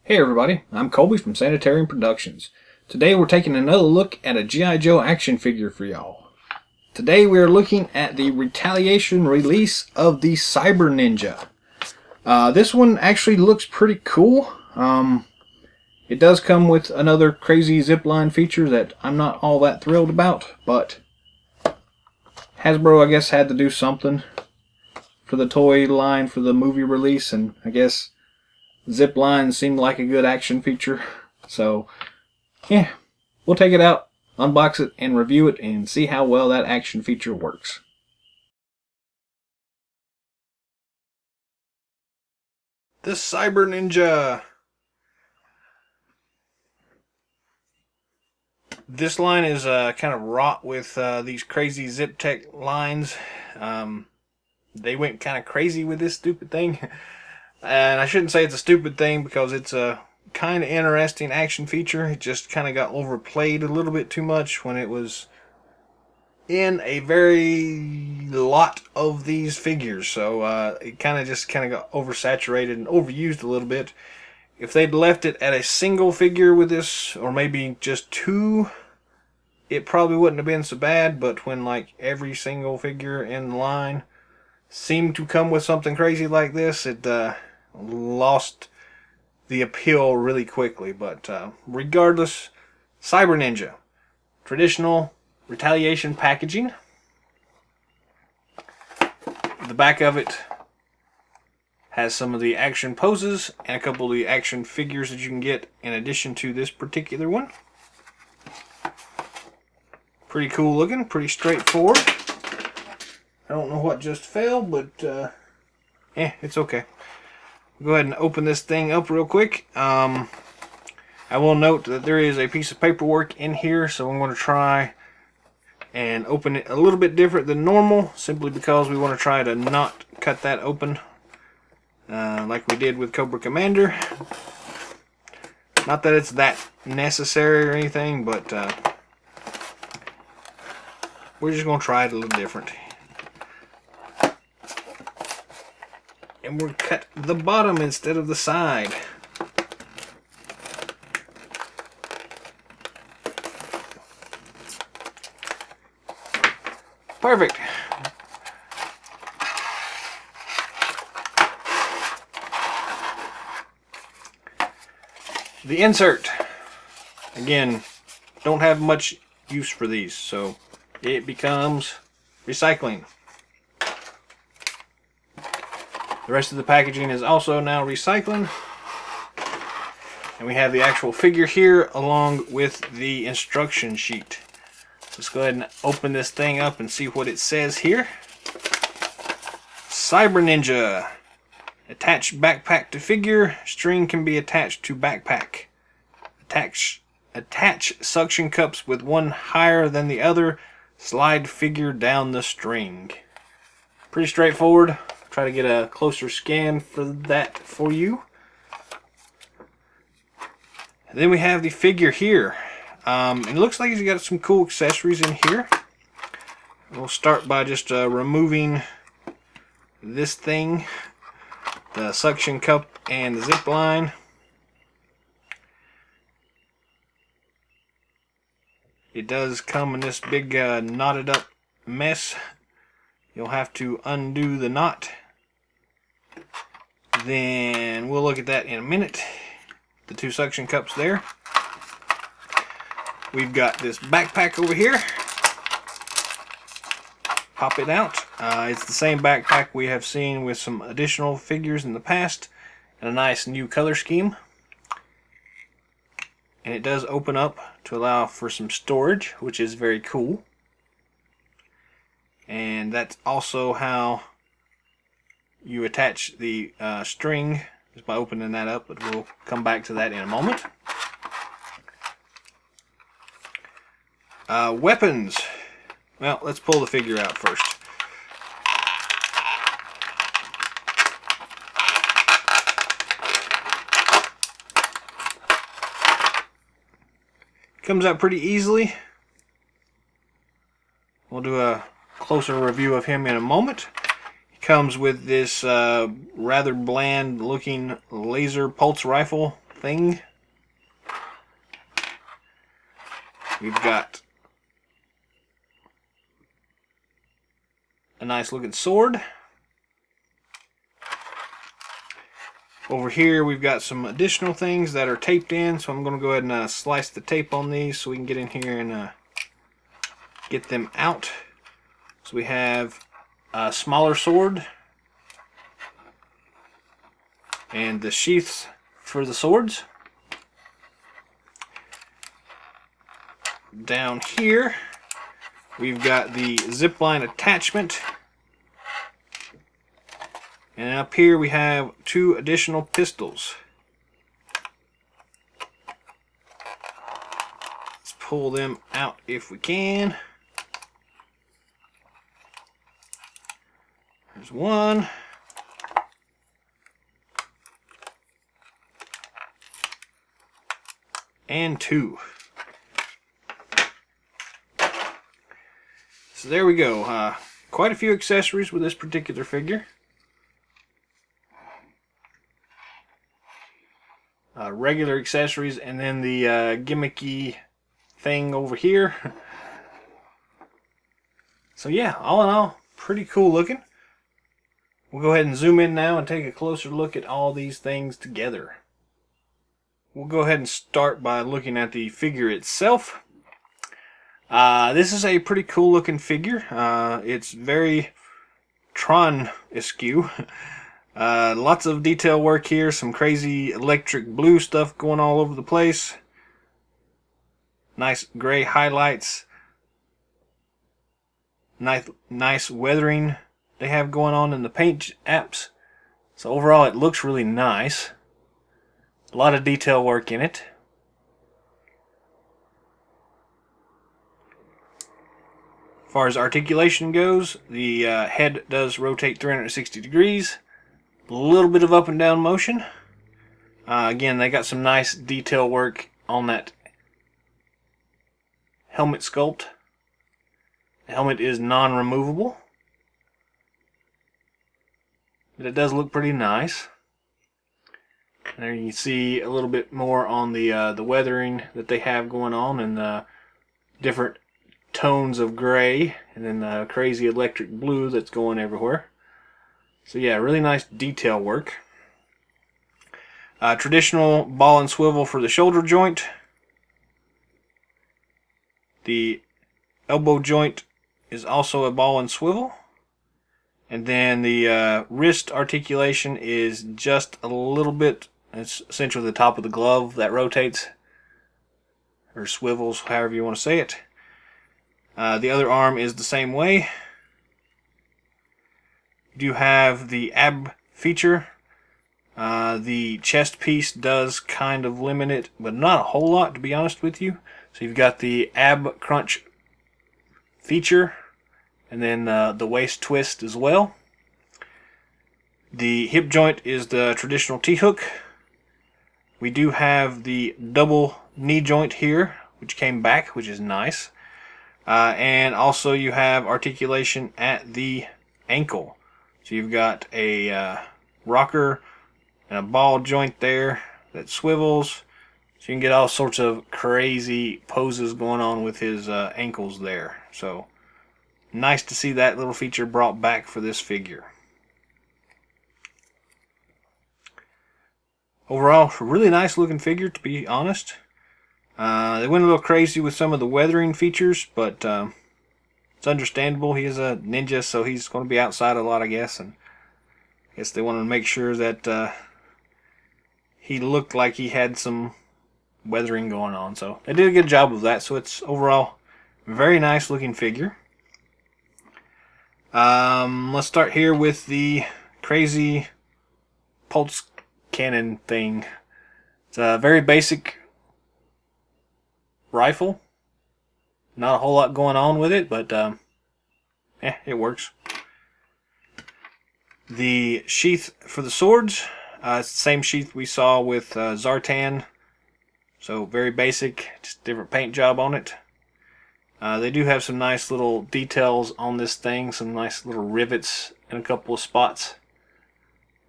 Hey everybody, I'm Colby from Sanitarium Productions. Today we're taking another look at a G.I. Joe action figure for y'all. Today we are looking at the Retaliation release of the Cyber Ninja. This one actually looks pretty cool. It does come with another crazy zipline feature that I'm not all that thrilled about, but Hasbro I guess had to do something for the toy line for the movie release, and I guess Zipline seemed like a good action feature. So, yeah, we'll take it out, unbox it, and review it, and see how well that action feature works. The Cyber Ninja. This line is kind of wrought with these crazy Zip Tech lines. They went kind of crazy with this stupid thing. And I shouldn't say it's a stupid thing because it's a kind of interesting action feature. It just kind of got overplayed a little bit too much when it was in a very lot of these figures. So it kind of got oversaturated and overused a little bit. If they'd left it at a single figure with this, or maybe just two, it probably wouldn't have been so bad. But when like every single figure in the line seemed to come with something crazy like this, it lost the appeal really quickly. But regardless, Cyber Ninja, traditional Retaliation packaging. The back of it has some of the action poses and a couple of the action figures that you can get in addition to this particular one. Pretty cool looking, pretty straightforward. I don't know what just fell, but it's okay. Go ahead and open this thing up real quick. I will note that there is a piece of paperwork in here, so I'm going to try and open it a little bit different than normal, simply because we want to try to not cut that open like we did with Cobra Commander. Not that it's that necessary or anything, but we're just going to try it a little different. And we'll cut the bottom instead of the side. Perfect. The insert. Again, don't have much use for these, so it becomes recycling. The rest of the packaging is also now recycling. And we have the actual figure here along with the instruction sheet. Let's go ahead and open this thing up and see what it says here. Cyber Ninja. Attach backpack to figure. String can be attached to backpack. Attach suction cups with one higher than the other. Slide figure down the string. Pretty straightforward. Try to get a closer scan for that for you. And then we have the figure here. It looks like he's got some cool accessories in here. We'll start by just removing this thing, the suction cup and the zip line. It does come in this big knotted up mess. You'll have to undo the knot. Then we'll look at that in a minute. The two suction cups there. We've got this backpack over here. Pop it out. It's the same backpack we have seen with some additional figures in the past, and a nice new color scheme. And it does open up to allow for some storage, which is very cool. And that's also how you attach the string, just by opening that up, but we'll come back to that in a moment. Weapons. Well, let's pull the figure out first. Comes out pretty easily. We'll do a closer review of him in a moment. Comes with this rather bland looking laser pulse rifle thing. We've got a nice looking sword. Over here we've got some additional things that are taped in, so I'm going to go ahead and slice the tape on these so we can get in here and get them out. So we have a smaller sword and the sheaths for the swords. Down here we've got the zipline attachment. And up here we have 2 additional pistols. Let's pull them out if we can. There's 1. And 2. So there we go. Quite a few accessories with this particular figure. Regular accessories, and then the gimmicky thing over here. So yeah, all in all, pretty cool looking. We'll go ahead and zoom in now and take a closer look at all these things together. We'll go ahead and start by looking at the figure itself. This is a pretty cool looking figure. It's very Tron-esque. Lots of detail work here, some crazy electric blue stuff going all over the place. Nice gray highlights. Nice weathering they have going on in the paint apps. So overall it looks really nice. A lot of detail work in it. As far as articulation goes, the head does rotate 360 degrees. A little bit of up and down motion. Again, they got some nice detail work on that helmet sculpt. The helmet is non-removable, but it does look pretty nice. And there you can see a little bit more on the weathering that they have going on, and different tones of gray, and then crazy electric blue that's going everywhere. So yeah, really nice detail work. Traditional ball and swivel for the shoulder joint. The elbow joint is also a ball and swivel. And then the wrist articulation is just a little bit, it's essentially the top of the glove that rotates, or swivels, however you want to say it. The other arm is the same way. You do have the ab feature. The chest piece does kind of limit it, but not a whole lot, to be honest with you. So you've got the ab crunch feature, and then the waist twist as well. The hip joint is the traditional T-hook. We do have the double knee joint here, which came back, which is nice. And also you have articulation at the ankle. So you've got a rocker and a ball joint there that swivels. So you can get all sorts of crazy poses going on with his ankles there. So nice to see that little feature brought back for this figure. Overall, really nice looking figure, to be honest. They went a little crazy with some of the weathering features, but it's understandable. He is a ninja, so he's going to be outside a lot, I guess. And I guess they wanted to make sure that he looked like he had some weathering going on. So they did a good job of that. So it's overall a very nice looking figure. Let's start here with the crazy pulse cannon thing. It's a very basic rifle. Not a whole lot going on with it, but it works. The sheath for the swords, it's the same sheath we saw with Zartan. So very basic, just different paint job on it. They do have some nice little details on this thing, some nice little rivets in a couple of spots.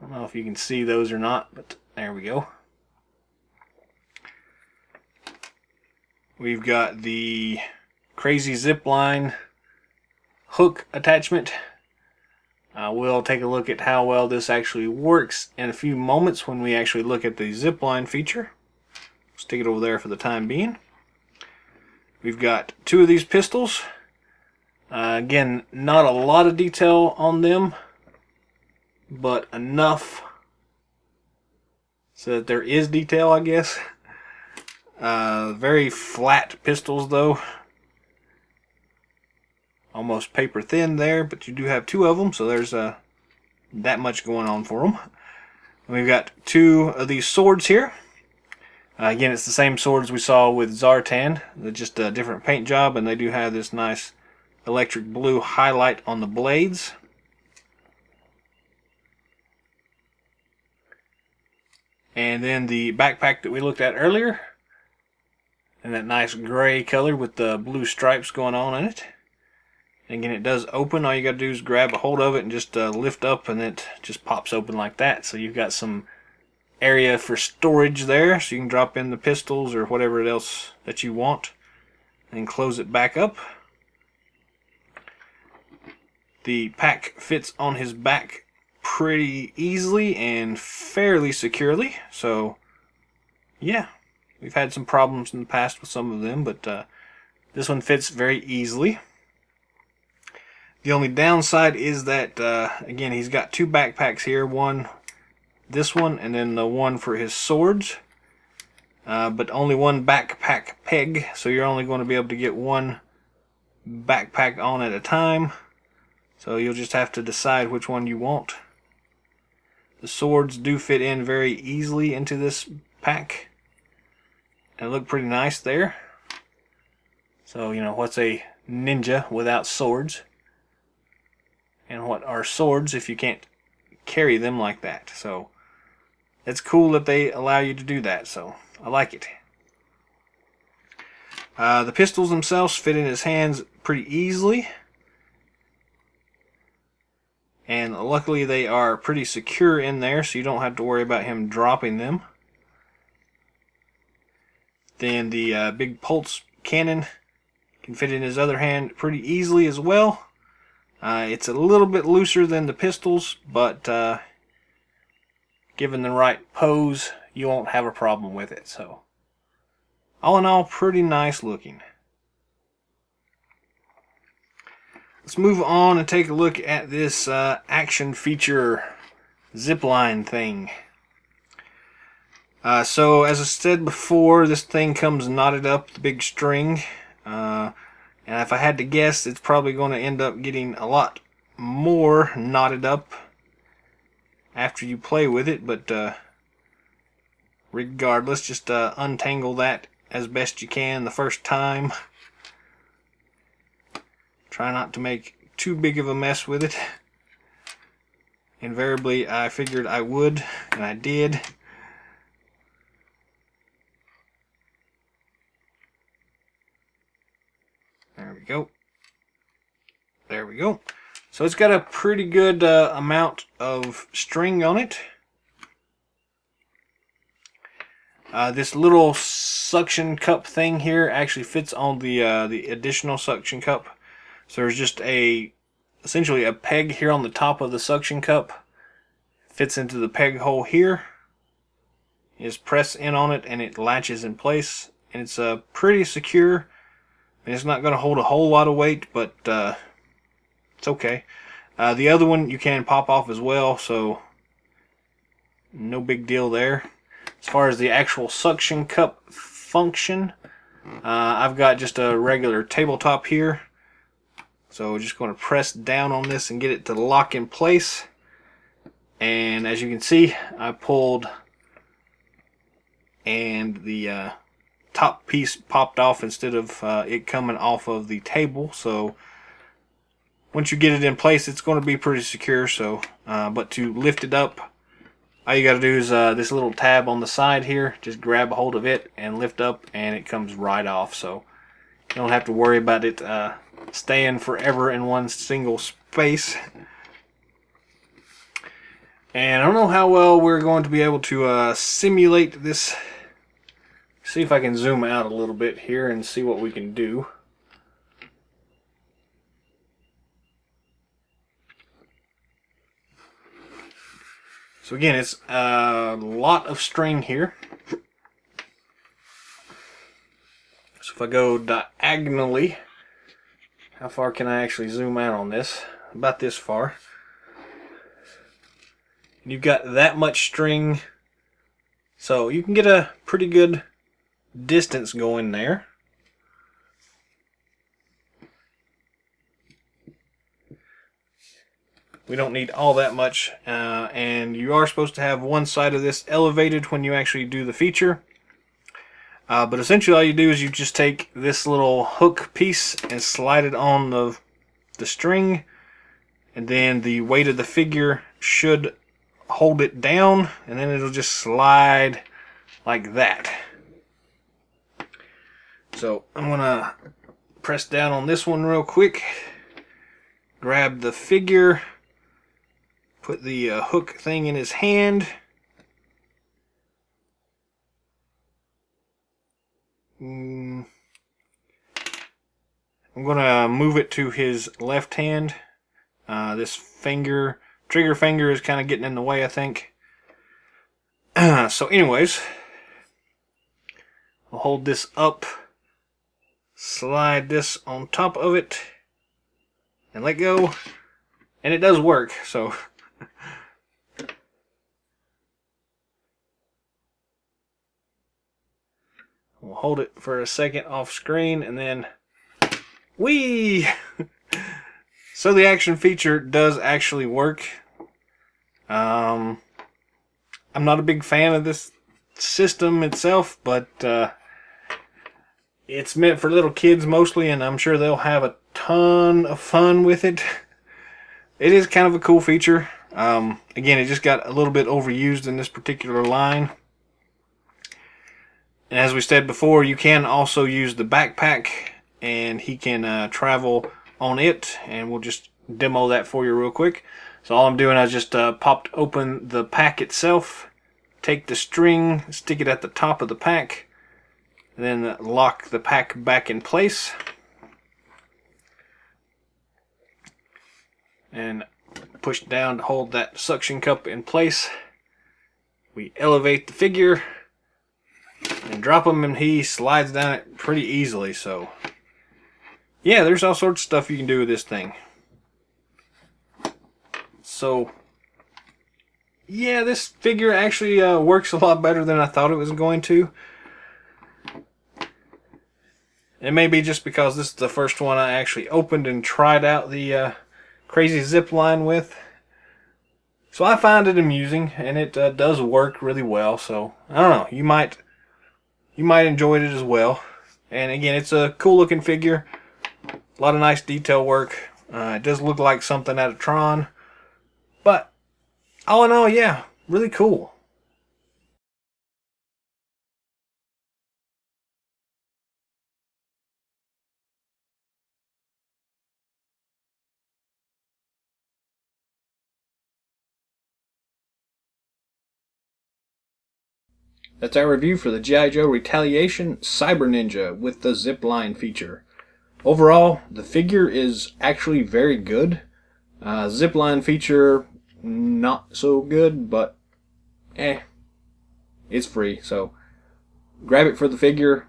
I don't know if you can see those or not, but there we go. We've got the crazy Zipline hook attachment. We'll take a look at how well this actually works in a few moments when we actually look at the Zipline feature. Stick it over there for the time being. We've got 2 of these pistols. Again, not a lot of detail on them, but enough so that there is detail, I guess. Very flat pistols though. Almost paper thin there, but you do have 2 of them, so there's that much going on for them. We've got 2 of these swords here. Again, it's the same swords we saw with Zartan. They're just a different paint job, and they do have this nice electric blue highlight on the blades. And then the backpack that we looked at earlier, and that nice gray color with the blue stripes going on in it. And again, it does open. All you got to do is grab a hold of it and just lift up, and it just pops open like that. So you've got some area for storage there, so you can drop in the pistols or whatever else that you want, and close it back up. The pack fits on his back pretty easily and fairly securely, so yeah, we've had some problems in the past with some of them, but this one fits very easily. The only downside is that again, he's got 2 backpacks here, this one and then the one for his swords, but only 1 backpack peg, so you're only going to be able to get 1 backpack on at a time, so you'll just have to decide which one you want. The swords do fit in very easily into this pack and look pretty nice there. So, you know, what's a ninja without swords? And what are swords if you can't carry them like that? So it's cool that they allow you to do that, so I like it. The pistols themselves fit in his hands pretty easily, and luckily they are pretty secure in there, so you don't have to worry about him dropping them. Then the big pulse cannon can fit in his other hand pretty easily as well. It's a little bit looser than the pistols, but given the right pose, you won't have a problem with it. So, all in all, pretty nice looking. Let's move on and take a look at this action feature zipline thing. So, as I said before, this thing comes knotted up, the big string. And if I had to guess, it's probably going to end up getting a lot more knotted up after you play with it, but regardless, just untangle that as best you can the first time. Try not to make too big of a mess with it. Invariably, I figured I would, and I did. There we go. There we go. So it's got a pretty good amount of string on it. This little suction cup thing here actually fits on the additional suction cup. So there's just essentially a peg here on the top of the suction cup. Fits into the peg hole here. You just press in on it and it latches in place. And it's pretty secure. And it's not going to hold a whole lot of weight, but it's okay. The other one you can pop off as well, so no big deal there. As far as the actual suction cup function, I've got just a regular tabletop here. So just going to press down on this and get it to lock in place. And as you can see, I pulled and the top piece popped off instead of it coming off of the table. So once you get it in place, it's going to be pretty secure. So but to lift it up, all you got to do is this little tab on the side here, just grab a hold of it and lift up, and it comes right off. So you don't have to worry about it staying forever in one single space. And I don't know how well we're going to be able to simulate this see if I can zoom out a little bit here and see what we can do. So again, it's a lot of string here. So if I go diagonally, how far can I actually zoom out on this? About this far. And you've got that much string, so you can get a pretty good distance going there. We don't need all that much, and you are supposed to have one side of this elevated when you actually do the feature. But essentially all you do is you just take this little hook piece and slide it on the string, and then the weight of the figure should hold it down, and then it'll just slide like that. So I'm gonna press down on this one real quick, grab the figure, put the hook thing in his hand, I'm gonna move it to his left hand. This trigger finger is kind of getting in the way, I think. So anyways, I'll hold this up, slide this on top of it, and let go, and it does work. So we'll hold it for a second off screen, and then whee! So the action feature does actually work. I'm not a big fan of this system itself, but it's meant for little kids mostly, and I'm sure they'll have a ton of fun with it. It is kind of a cool feature. Again, it just got a little bit overused in this particular line. And as we said before, you can also use the backpack, and he can travel on it, and we'll just demo that for you real quick. So all I'm doing, I just popped open the pack itself, take the string, stick it at the top of the pack, and then lock the pack back in place. And push down to hold that suction cup in place. We elevate the figure and drop him, and he slides down it pretty easily. So yeah, there's all sorts of stuff you can do with this thing. So yeah, this figure actually works a lot better than I thought it was going to. It may be just because this is the first one I actually opened and tried out the crazy zip line with. So I find it amusing, and it does work really well. So I don't know, you might enjoy it as well. And again, it's a cool looking figure, a lot of nice detail work. It does look like something out of Tron, but all in all, yeah, really cool. That's our review for the G.I. Joe Retaliation Cyber Ninja with the Zipline feature. Overall, the figure is actually very good. Zipline feature, not so good, but it's free, so grab it for the figure.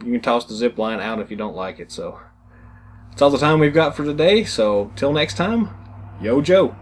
You can toss the zipline out if you don't like it. So that's all the time we've got for today, so till next time, Yo Joe.